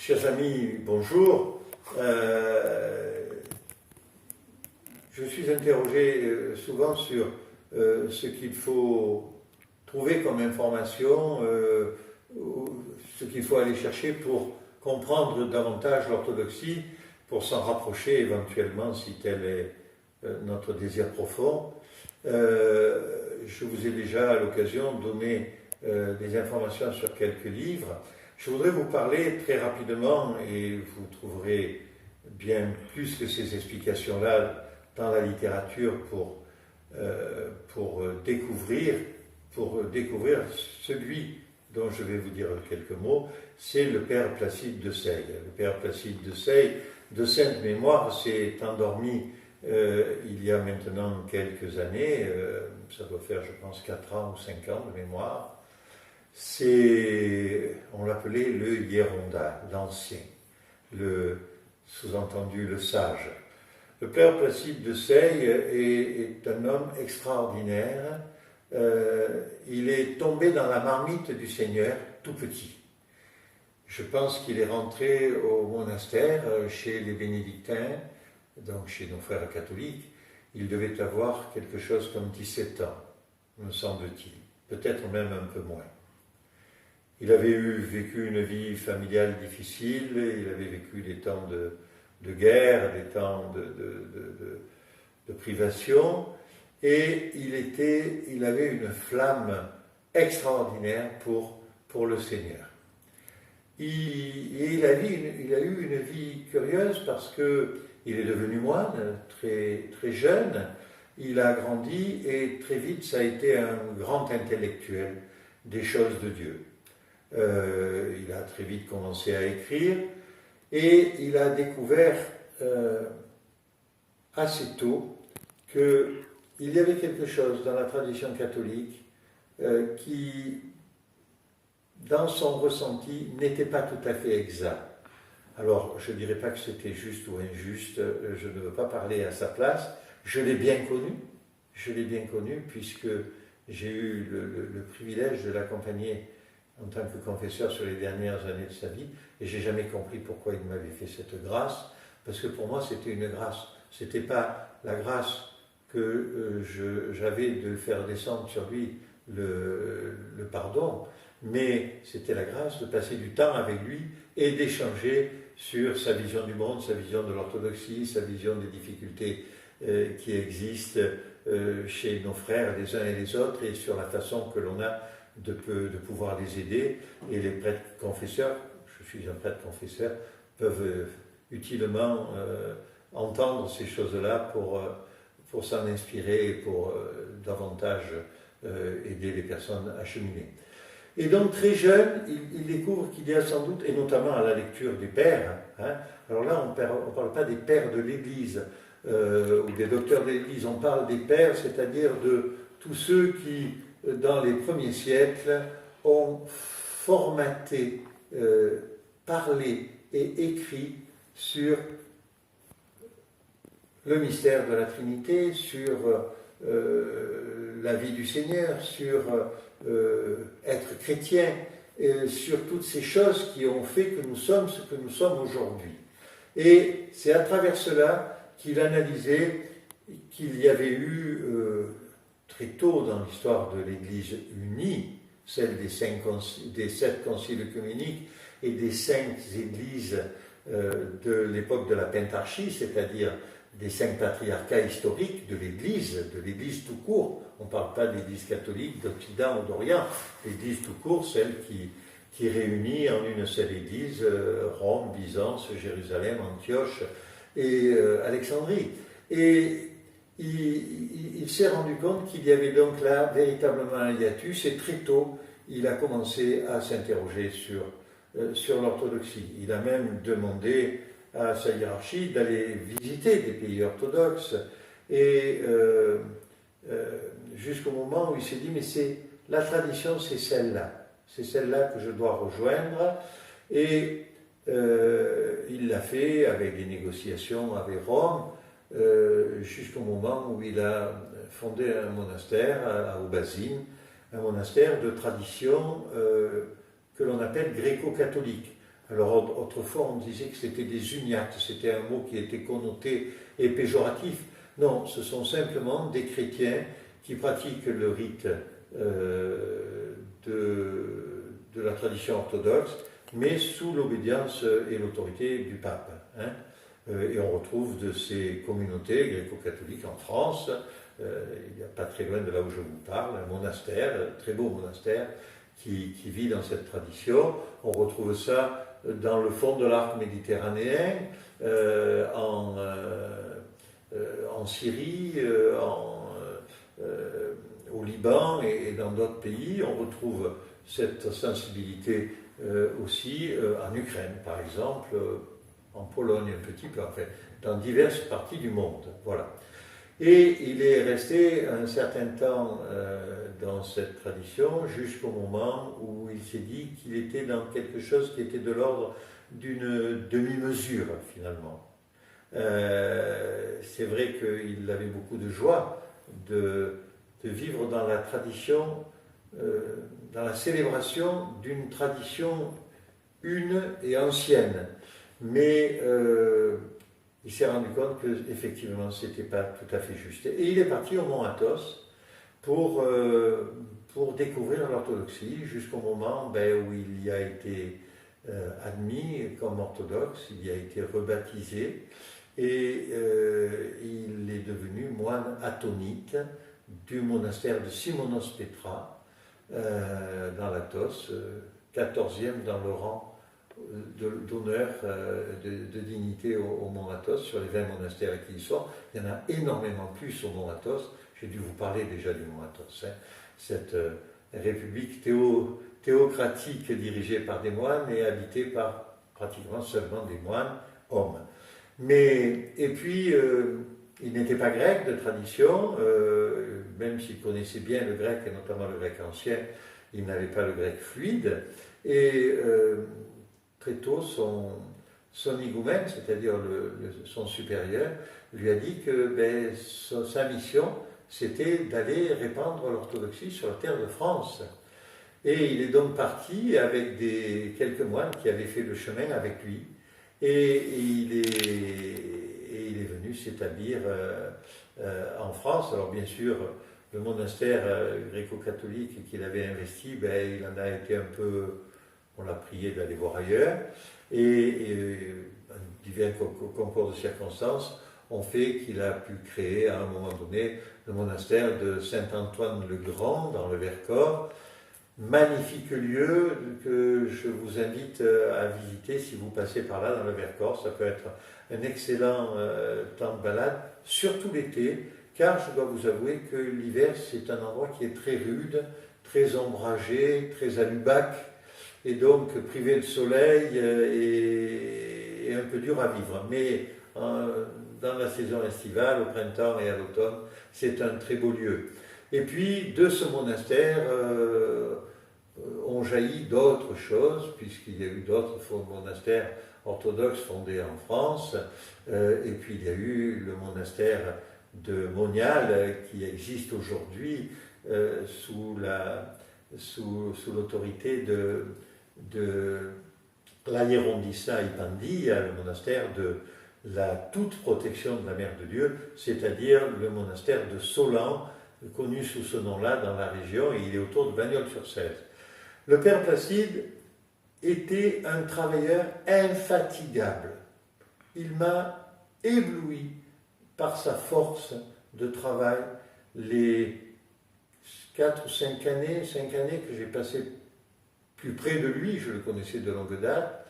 Chers amis, bonjour. Je suis interrogé souvent sur ce qu'il faut trouver comme information, ce qu'il faut aller chercher pour comprendre davantage l'orthodoxie, pour s'en rapprocher éventuellement si tel est notre désir profond. Je vous ai déjà à l'occasion donné des informations sur quelques livres. Je voudrais vous parler très rapidement, et vous trouverez bien plus que ces explications-là dans la littérature pour découvrir celui dont je vais vous dire quelques mots, c'est le Père Placide de Seye. Le Père Placide de Seye, de sainte mémoire, s'est endormi il y a maintenant quelques années, ça doit faire je pense 4 ans ou 5 ans de mémoire. On l'appelait le Hiéronda, l'ancien, le sous-entendu le sage. Le Père Placide de Seye est un homme extraordinaire. Il est tombé dans la marmite du Seigneur tout petit. Je pense qu'il est rentré au monastère chez les bénédictins, donc chez nos frères catholiques. Il devait avoir quelque chose comme 17 ans, me semble-t-il, peut-être même un peu moins. Il avait vécu une vie familiale difficile, il avait vécu des temps de guerre, des temps de privation, et il avait une flamme extraordinaire pour le Seigneur. Il a eu une vie curieuse parce qu'il est devenu moine très, très jeune, il a grandi et très vite ça a été un grand intellectuel des choses de Dieu. Il a très vite commencé à écrire et il a découvert assez tôt qu'il y avait quelque chose dans la tradition catholique qui, dans son ressenti, n'était pas tout à fait exact. Alors, je ne dirais pas que c'était juste ou injuste, je ne veux pas parler à sa place, je l'ai bien connu puisque j'ai eu le privilège de l'accompagner en tant que confesseur sur les dernières années de sa vie, et j'ai jamais compris pourquoi il m'avait fait cette grâce, parce que pour moi c'était une grâce, c'était pas la grâce que j'avais de faire descendre sur lui le pardon, mais c'était la grâce de passer du temps avec lui et d'échanger sur sa vision du monde, sa vision de l'orthodoxie, sa vision des difficultés qui existent chez nos frères les uns et les autres, et sur la façon que l'on a de pouvoir les aider. Et les prêtres confesseurs, je suis un prêtre confesseur, peuvent utilement entendre ces choses-là pour s'en inspirer et pour davantage aider les personnes à cheminer. Et donc très jeune, il découvre qu'il y a sans doute, et notamment à la lecture des pères, alors là on ne parle pas des pères de l'Église ou des docteurs de l'Église, on parle des pères, c'est-à-dire de tous ceux qui, dans les premiers siècles, ont formaté, parlé et écrit sur le mystère de la Trinité, sur la vie du Seigneur, sur être chrétien, sur toutes ces choses qui ont fait que nous sommes ce que nous sommes aujourd'hui. Et c'est à travers cela qu'il analysait qu'il y avait eu très tôt dans l'histoire de l'Église unie, celle des 7 conciles œcuméniques et des 5 églises de l'époque de la Pentarchie, c'est-à-dire des 5 patriarcats historiques de l'Église tout court. On ne parle pas d'Église catholique d'Occident ou d'Orient, l'Église tout court, celle qui réunit en une seule Église Rome, Byzance, Jérusalem, Antioche et Alexandrie. Et il s'est rendu compte qu'il y avait donc là véritablement un hiatus, et très tôt, il a commencé à s'interroger sur l'orthodoxie. Il a même demandé à sa hiérarchie d'aller visiter des pays orthodoxes, et jusqu'au moment où il s'est dit, mais la tradition, c'est celle-là que je dois rejoindre, et il l'a fait avec des négociations avec Rome, jusqu'au moment où il a fondé un monastère à Aubazine, un monastère de tradition que l'on appelle gréco-catholique. Alors autrefois on disait que c'était des uniates, c'était un mot qui était connoté et péjoratif. Non, ce sont simplement des chrétiens qui pratiquent le rite de la tradition orthodoxe, mais sous l'obédience et l'autorité du pape. Hein. Et on retrouve de ces communautés gréco-catholiques en France, il n'y a pas très loin de là où je vous parle, un monastère, un très beau monastère, qui vit dans cette tradition. On retrouve ça dans le fond de l'arc méditerranéen, en Syrie, au Liban et dans d'autres pays. On retrouve cette sensibilité aussi en Ukraine, par exemple, en Pologne un petit peu, en fait, dans diverses parties du monde. Voilà. Et il est resté un certain temps dans cette tradition jusqu'au moment où il s'est dit qu'il était dans quelque chose qui était de l'ordre d'une demi-mesure finalement. C'est vrai qu'il avait beaucoup de joie de vivre dans la tradition, dans la célébration d'une tradition une et ancienne. Mais il s'est rendu compte qu'effectivement, ce n'était pas tout à fait juste. Et il est parti au Mont Athos pour découvrir l'orthodoxie jusqu'au moment où il y a été admis comme orthodoxe, il y a été rebaptisé et il est devenu moine atonite du monastère de Simonos Petra dans l'Athos, 14e dans le rang d'honneur, de dignité au Mont Athos, sur les 20 monastères qui y sont. Il y en a énormément plus au Mont Athos. J'ai dû vous parler déjà du Mont Athos. Hein. Cette république théocratique dirigée par des moines et habitée par pratiquement seulement des moines hommes. Et puis, il n'était pas grec de tradition, même s'il connaissait bien le grec, et notamment le grec ancien, il n'avait pas le grec fluide. Et très tôt, son higoumène, c'est-à-dire son supérieur, lui a dit que sa mission, c'était d'aller répandre l'orthodoxie sur la terre de France. Et il est donc parti avec quelques moines qui avaient fait le chemin avec lui. Et il est venu s'établir en France. Alors bien sûr, le monastère gréco-catholique qu'il avait investi, il en a été un peu... On l'a prié d'aller voir ailleurs, et divers concours de circonstances ont fait qu'il a pu créer à un moment donné le monastère de Saint-Antoine-le-Grand dans le Vercors. Magnifique lieu que je vous invite à visiter si vous passez par là dans le Vercors. Ça peut être un excellent temps de balade, surtout l'été, car je dois vous avouer que l'hiver c'est un endroit qui est très rude, très ombragé, très alubac, et donc privé de soleil et un peu dur à vivre. Mais dans la saison estivale, au printemps et à l'automne, c'est un très beau lieu. Et puis de ce monastère ont jailli d'autres choses, puisqu'il y a eu d'autres monastères orthodoxes fondés en France, et puis il y a eu le monastère de Monial qui existe aujourd'hui sous l'autorité de l'Hierondissa Ipandi, le monastère de la toute protection de la Mère de Dieu, c'est-à-dire le monastère de Solan, connu sous ce nom-là dans la région, et il est autour de Bagnols-sur-Cèze. Le père Placide était un travailleur infatigable. Il m'a ébloui par sa force de travail. Les 4 ou 5 années que j'ai passées plus près de lui, je le connaissais de longue date,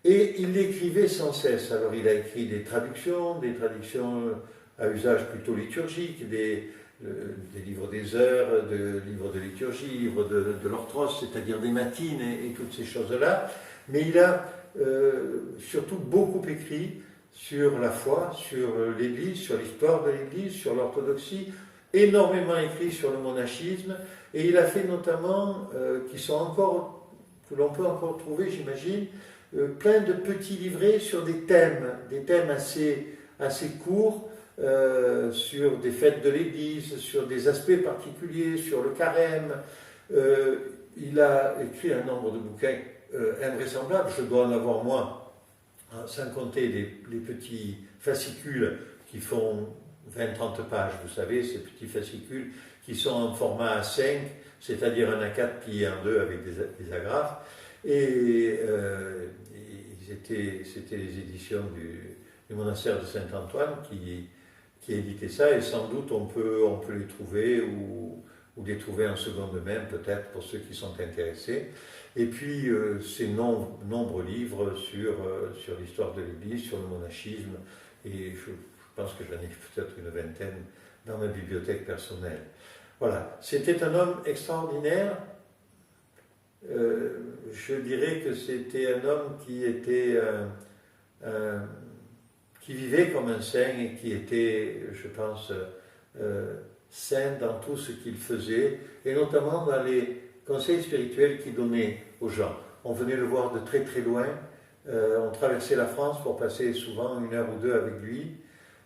et il écrivait sans cesse. Alors il a écrit des traductions à usage plutôt liturgique, des livres des heures, des livres de liturgie, livres de l'orthros, c'est-à-dire des matines et toutes ces choses-là. Mais il a surtout beaucoup écrit sur la foi, sur l'Église, sur l'histoire de l'Église, sur l'orthodoxie, énormément écrit sur le monachisme, et il a fait notamment, que l'on peut encore trouver, j'imagine, plein de petits livrets sur des thèmes assez courts, sur des fêtes de l'Église, sur des aspects particuliers, sur le carême. Il a écrit un nombre de bouquins invraisemblable. Je dois en avoir moins, hein, sans compter les petits fascicules qui font 20-30 pages, vous savez, ces petits fascicules qui sont en format A5, c'est-à-dire un A4 plié en deux avec des agrafes. Et c'était les éditions du monastère de Saint-Antoine qui éditait ça, et sans doute on peut les trouver ou les trouver en seconde main, peut-être pour ceux qui sont intéressés. Et puis ces nombreux livres sur l'histoire de l'Église, sur le monachisme, et je pense que j'en ai peut-être une vingtaine dans ma bibliothèque personnelle. Voilà, c'était un homme extraordinaire. Je dirais que c'était un homme qui vivait comme un saint et qui était, je pense, saint dans tout ce qu'il faisait, et notamment dans les conseils spirituels qu'il donnait aux gens. On venait le voir de très très loin, on traversait la France pour passer souvent 1 heure ou 2 avec lui,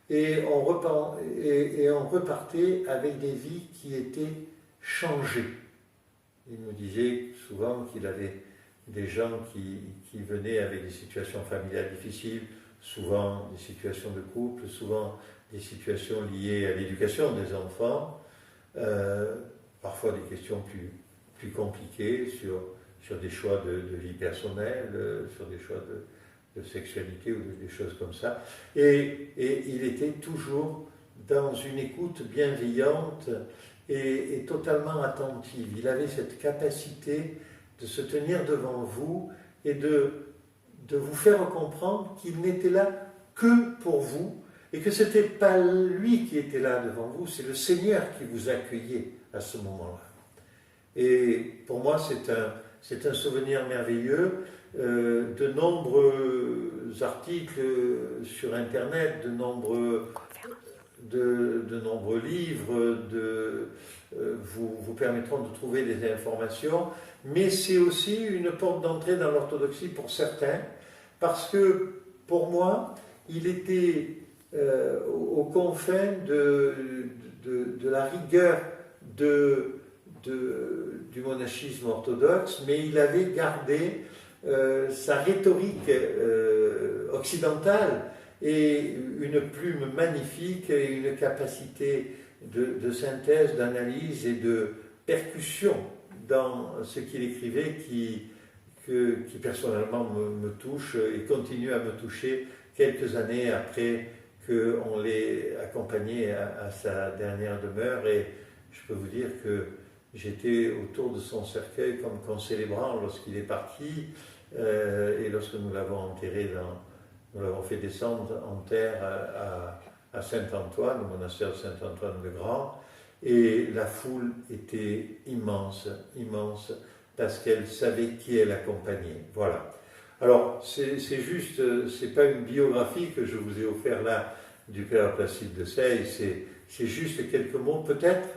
et on repartait avec des vies qui étaient changées. Il nous disait souvent qu'il avait des gens qui venaient avec des situations familiales difficiles, souvent des situations de couple, souvent des situations liées à l'éducation des enfants, parfois des questions plus compliquées sur des choix de vie personnelle, sur des choix de sexualité ou des choses comme ça. Et il était toujours dans une écoute bienveillante et totalement attentive. Il avait cette capacité de se tenir devant vous et de vous faire comprendre qu'il n'était là que pour vous, et que ce n'était pas lui qui était là devant vous, c'est le Seigneur qui vous accueillait à ce moment-là. Et pour moi, c'est un souvenir merveilleux. De nombreux articles sur Internet, de nombreux livres vous permettront de trouver des informations, mais c'est aussi une porte d'entrée dans l'orthodoxie pour certains, parce que pour moi, il était aux confins de la rigueur du monachisme orthodoxe, mais il avait gardé sa rhétorique occidentale et une plume magnifique et une capacité de synthèse, d'analyse et de percussion dans ce qu'il écrivait qui personnellement me touche et continue à me toucher quelques années après qu'on l'ait accompagné à sa dernière demeure. Et je peux vous dire que j'étais autour de son cercueil comme qu'en célébrant lorsqu'il est parti, et lorsque nous l'avons enterré, nous l'avons fait descendre en terre à Saint-Antoine, au monastère de Saint-Antoine-le-Grand, et la foule était immense, immense, parce qu'elle savait qui elle accompagnait. Voilà. Alors, c'est juste, c'est pas une biographie que je vous ai offert là du Père Placide de Seye, c'est juste quelques mots, peut-être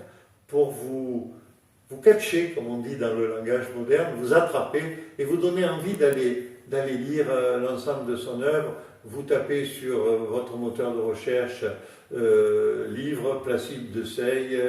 pour vous catcher, comme on dit dans le langage moderne, vous attraper et vous donner envie d'aller lire l'ensemble de son œuvre. Vous tapez sur votre moteur de recherche livre Placide de Seye,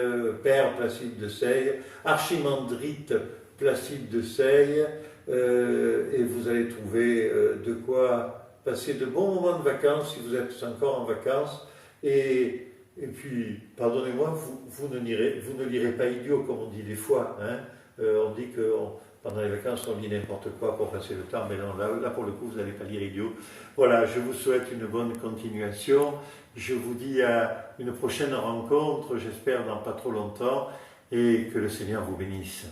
Père Placide de Seye, Archimandrite Placide de Seye, et vous allez trouver de quoi passer de bons moments de vacances si vous êtes encore en vacances. Et puis, pardonnez-moi, vous ne lirez pas idiot, comme on dit des fois. Hein. On dit que pendant les vacances, on lit n'importe quoi pour passer le temps, mais non, là pour le coup, vous n'allez pas lire idiot. Voilà, je vous souhaite une bonne continuation. Je vous dis à une prochaine rencontre, j'espère dans pas trop longtemps, et que le Seigneur vous bénisse.